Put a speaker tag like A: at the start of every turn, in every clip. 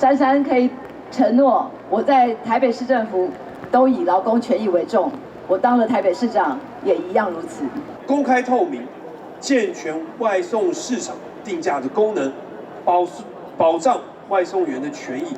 A: 珊珊可以承诺，我在台北市政府都以劳工权益为重，我当了台北市长也一样如此。
B: 公开透明、健全外送市场定价的功能，保障外送员的权益。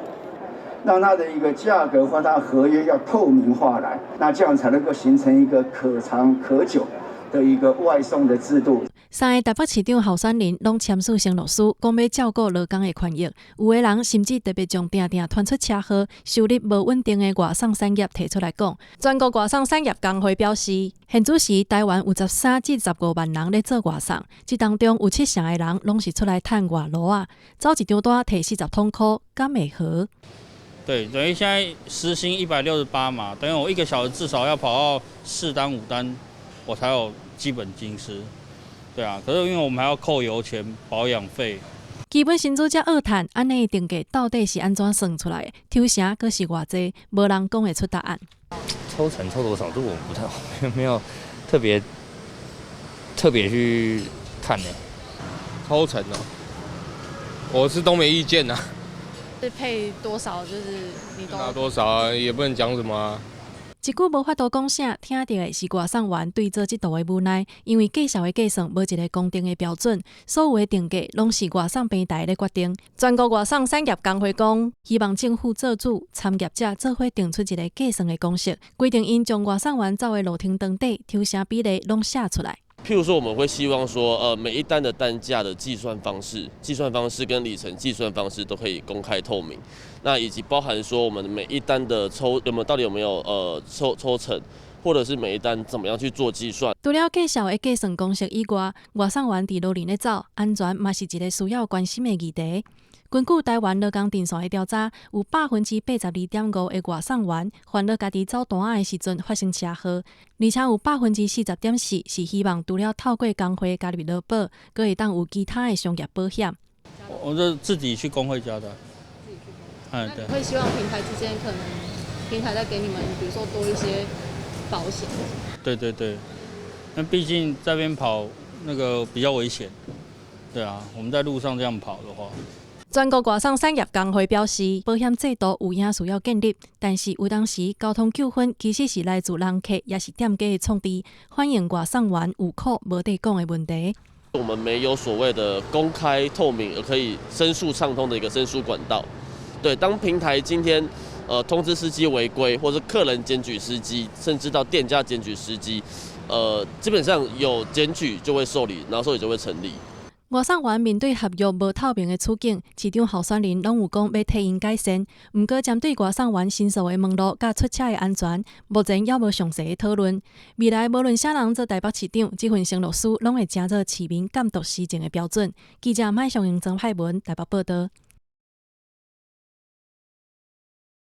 C: 让它的一个价格或它合约要透明化来，那这样才能够形成一个可长可久的一个外送的制度。
D: 三个台北市长候选人拢签署承诺书，讲要照顾劳工的权益。有的人甚至特别将定定传出车祸、收入无稳定的外送产业提出来讲。全国外送产业工会表示，现主时台湾有13至15万人咧做外送，这当中有70%的人拢是出来赚外劳啊，走一张单摕40桶块，敢会好？
E: 对，等于现在时薪168嘛，等于我1个小时至少要跑到4单5单，我才有基本金吃。对啊，可是因为我们还要扣油钱、保养费。
D: 基本薪资才2赚，安尼定价到底是安怎算出来的？抽成阁是偌济，无人讲会出答案。
F: 抽成抽多少，这我不太没有特别去看呢。
G: 抽成哦，我是都没意见啊。
H: 是配多少，就是你都
G: 拿多少啊，也不能讲什么啊。
D: 一句无法度讲啥，听到的是外送员对这制度的无奈，因为计价的计算无一个公定的标准，所有的定价拢是外送平台咧决定。全国外送产业工会讲，希望政府做主，参业者做伙定出一个计算的公式，规定因将外送员走的路程长短、抽成比例拢写出来。
I: 譬如说，我们会希望说，每一单的单价的计算方式跟里程计算方式都可以公开透明。那以及包含说，我们每一单的到底有没有抽成，或者是每一单怎么样去做计算。
D: 除了计价的计算公式以外，外送员伫路面咧走，安全嘛是一个需要关心的议题。根据台湾劳工电线的调查，有82.5%的外送员烦恼家己走单仔的时阵发生车祸，而且有40.4%是希望除了透过工会加入劳保，阁会当有其他的商业保险。
E: 我就自己去工会加的。对。
H: 会希望平台之间可能平台再给你们，比如说多一些保险。
E: 对，那毕竟在边跑那个比较危险。对啊，我们在路上这样跑的话。
D: 全国外送产业工会表示，保险制度有影需要建立，但是有当时交通纠纷其实是来自人客也是店家的创治，反映外送员有苦无地讲的问题。
I: 我们没有所谓的公开透明而可以申诉畅通的一个申诉管道。对，当平台今天通知司机违规，或是客人检举司机，甚至到店家检举司机，基本上有检举就会受理，然后受理就会成立。
D: 外送员面对合约无透明的处境，市场候选人拢有讲要替因改善。毋过，针对外送员申诉的网络甲出车的安全，目前还无详细的讨论。未来无论啥人做台北市长，这份承诺书拢会成做市民监督施政的标准。记者麦尚英、曾派文台北报道。